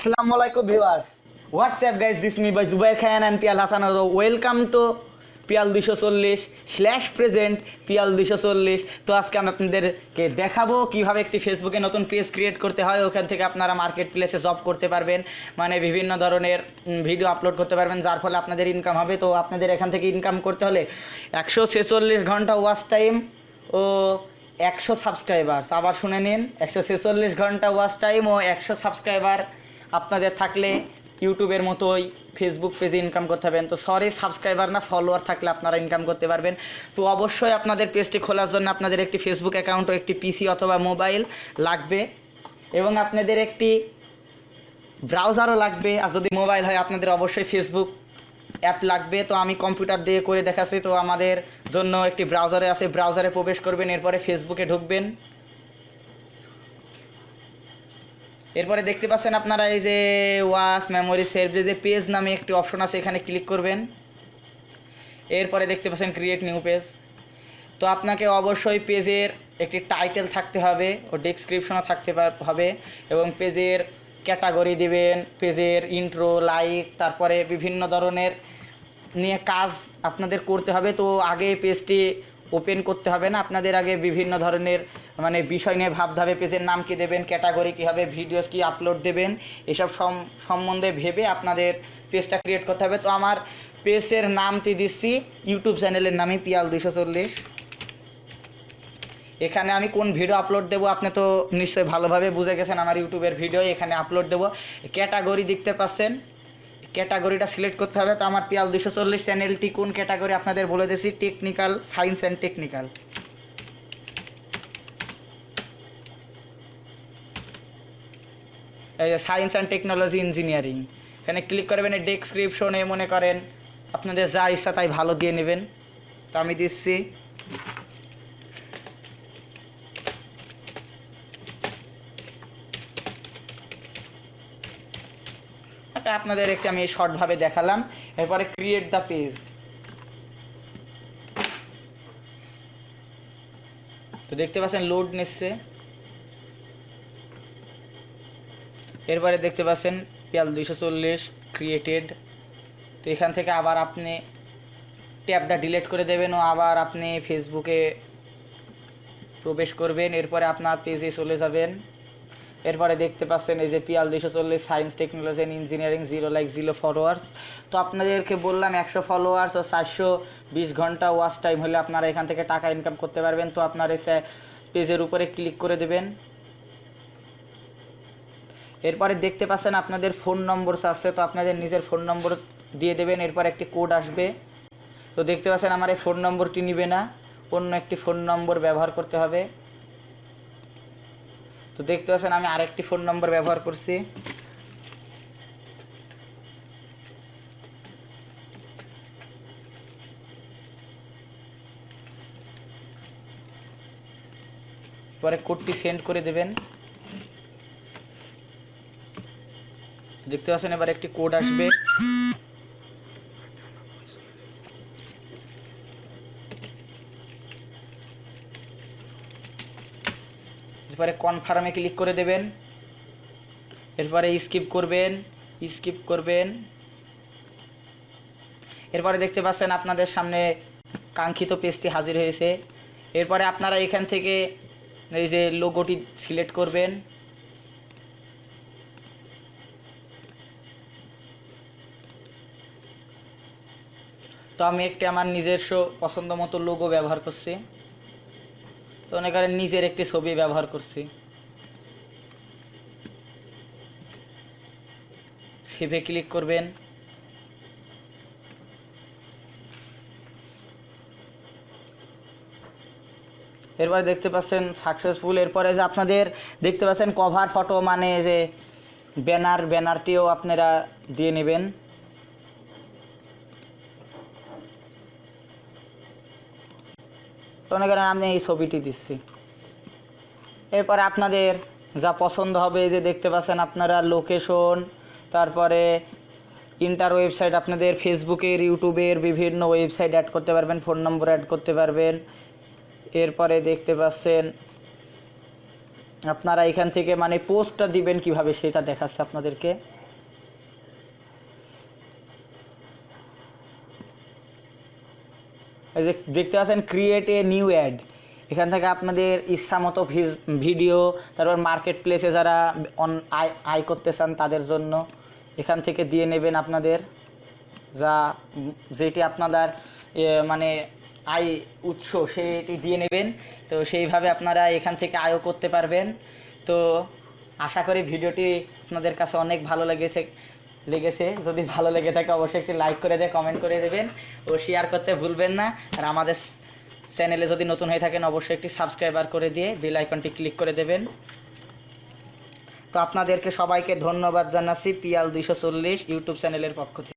Assalamu alaikum viewers. What's up guys? This is me by Zubair Khan and Pial Hassan. Welcome to Piyal 240/present Piyal 240। তো আজকে আমি আপনাদেরকে দেখাবো কিভাবে একটি ফেসবুকে নতুন পেজ ক্রিয়েট করতে হয়। ওখান থেকে আপনারা মার্কেট প্লেসে জব করতে পারবেন, মানে বিভিন্ন ধরনের ভিডিও আপলোড করতে পারবেন, যার ফলে আপনাদের ইনকাম হবে। তো আপনাদের এখান থেকে ইনকাম করতে হলে 146 ঘন্টা ওয়াচ টাইম ও 100 সাবস্ক্রাইবার। আবার শুনে নিন, 146 ঘন্টা ওয়াচ টাইম ও 100 সাবস্ক্রাইবার আপনাদের থাকলে ইউটিউবের মতোই ফেসবুক পেজে ইনকাম করতে পারবেন। তো সরি, সাবস্ক্রাইবার না, ফলোয়ার থাকলে আপনারা ইনকাম করতে পারবেন। তো অবশ্যই আপনাদের পেজটি খোলার জন্য আপনাদের একটি ফেসবুক অ্যাকাউন্ট ও একটি পিসি অথবা মোবাইল লাগবে, এবং আপনাদের একটি ব্রাউজারও লাগবে। আর যদি মোবাইল হয় আপনাদের অবশ্যই ফেসবুক অ্যাপ লাগবে। তো আমি কম্পিউটার দিয়ে করে দেখাচ্ছি। তো আমাদের জন্য একটি ব্রাউজারে আছে, ব্রাউজারে প্রবেশ করবেন, এরপরে ফেসবুকে ঢুকবেন। এরপরে দেখতে পাচ্ছেন আপনারা এই যে ওয়াচ মেমোরি সেভ যে পেজ নামে একটি অপশন আছে, এখানে ক্লিক করবেন। এরপরে দেখতে পাচ্ছেন ক্রিয়েট নিউ পেজ। তো আপনাকে অবশ্যই পেজের একটি টাইটেল থাকতে হবে ও ডেসক্রিপশনও থাকতে হবে, এবং পেজের ক্যাটাগরি দিবেন, পেজের ইন্ট্রো, লাইক, তারপরে বিভিন্ন ধরনের নিয়ে কাজ আপনাদের করতে হবে। তো আগে পেজটি ওপেন করতে হবে না, আপনাদের আগে বিভিন্ন ধরনের মানে বিষয় নিয়ে ভাবতে হবে। পেজের নাম কী দেবেন, ক্যাটাগরি কী হবে, ভিডিওস কী আপলোড দেবেন, এসব সম্বন্ধে ভেবে আপনাদের পেজটা ক্রিয়েট করতে হবে। তো আমার পেজের নামটি দিচ্ছি ইউটিউব চ্যানেলের নামই পিয়াল 240। এখানে আমি কোন ভিডিও আপলোড দেবো আপনি তো নিশ্চয়ই ভালোভাবে বুঝে গেছেন, আমার ইউটিউবের ভিডিও এখানে আপলোড দেবো। ক্যাটাগরি দেখতে পাচ্ছেন, ক্যাটাগরিটা সিলেক্ট করতে হবে। তো আমার পিয়াল 240 চ্যানেলটি কোন ক্যাটাগরি আপনাদের বলে দিয়েছি, টেকনিক্যাল, সায়েন্স অ্যান্ড টেকনিক্যাল। এই যে সায়েন্স অ্যান্ড টেকনোলজি ইঞ্জিনিয়ারিং, এখানে ক্লিক করবেন। এই ডেসক্রিপশনে মনে করেন আপনাদের যা ইচ্ছা তাই ভালো দিয়ে নেবেন। তো আমি দিচ্ছি আপনাদের একটি আমি শর্টভাবে দেখালাম। এরপরে ক্রিয়েট দ্য পেজ। তো দেখতে পাচ্ছেন লোড নিচ্ছে। এরপরে দেখতে পাচ্ছেন পিয়াল 240 ক্রিয়েটেড। তো এখান থেকে আবার আপনি ট্যাবটা ডিলিট করে দেবেন ও আবার আপনি ফেসবুকে প্রবেশ করবেন। এরপরে আপনার পেজে চলে যাবেন। এরপরে দেখতে পাচ্ছেন এই যে Piyal 240 science technology and engineering, 0 like 0 followers. তো আপনাদেরকে বললাম 100 ফলোয়ার্স ও 420 ঘন্টা ওয়াচ টাইম হলে আপনারা এখান থেকে টাকা ইনকাম করতে পারবেন। তো আপনার এসে পেজের উপরে ক্লিক করে দেবেন। এরপরে দেখতে পাচ্ছেন আপনাদের ফোন নম্বর আছে, তো আপনাদের নিজের ফোন নম্বর দিয়ে দেবেন। এরপর একটি কোড আসবে। তো দেখতে পাচ্ছেন আমার এই ফোন নম্বরটি নিবে না, অন্য একটি ফোন নম্বর ব্যবহার করতে হবে। তো দেখতে পাচ্ছেন আমি আরেকটি ফোন নম্বর ব্যবহার করছি। পরে কোডটি সেন্ড করে দেবেন। দেখতে পাচ্ছেন এবার একটি কোড আসবে। এরপরে কনফার্মে ক্লিক করে দেবেন। এরপরে স্কিপ করবেন। এরপরে দেখতে পাচ্ছেন আপনাদের সামনে কাঙ্ক্ষিত পেজটি হাজির হয়েছে। এরপরে আপনারা এখান থেকে এই যে লোগোটি সিলেক্ট করবেন। তো আমি একটি আমার নিজস্ব পছন্দ মতো লোগো ব্যবহার করছি। তো মনে করেন নিজের একটি ছবি ব্যবহার করছি। সেভে ক্লিক করবেন। এরপরে দেখতে পাচ্ছেন সাকসেসফুল। এরপরে যে আপনাদের দেখতে পাচ্ছেন কভার ফটো, মানে যে ব্যানারটিও আপনারা দিয়ে নেবেন। তো মনে করেন আমি এই ছবিটি দিচ্ছি। এরপরে আপনাদের যা পছন্দ হবে, এই যে দেখতে পাচ্ছেন আপনারা লোকেশন, তারপরে ইন্টার ওয়েবসাইট, আপনাদের ফেসবুকের, ইউটিউবের বিভিন্ন ওয়েবসাইট অ্যাড করতে পারবেন, ফোন নম্বর অ্যাড করতে পারবেন। এরপরে দেখতে পাচ্ছেন আপনারা এখান থেকে মানে পোস্টটা দিবেন কিভাবে সেটা দেখাচ্ছে আপনাদেরকে। এই যে দেখতে পাচ্ছেন ক্রিয়েট এ নিউ অ্যাড, এখান থেকে আপনাদের ইচ্ছা মতো ভিডিও, তারপর মার্কেট প্লেসে যারা আয় করতে চান তাদের জন্য এখান থেকে দিয়ে নেবেন আপনাদের যেটি আপনাদের মানে আয় উৎস সেটি দিয়ে নেবেন। তো সেইভাবে আপনারা এখান থেকে আয়ও করতে পারবেন। তো আশা করি ভিডিওটি আপনাদের কাছে অনেক ভালো লেগেছে। যদি ভালো লেগে থাকে অবশ্যই একটি লাইক করে দিয়ে কমেন্ট করে দেবেন ও শেয়ার করতে ভুলবেন না। আর আমাদের চ্যানেলে যদি নতুন হয়ে থাকেন অবশ্যই একটি সাবস্ক্রাইবার করে দিয়ে বেল আইকনটি ক্লিক করে দেবেন। তো আপনাদেরকে সবাইকে ধন্যবাদ জানাচ্ছি পিয়াল 240 ইউটিউব চ্যানেলের পক্ষ থেকে।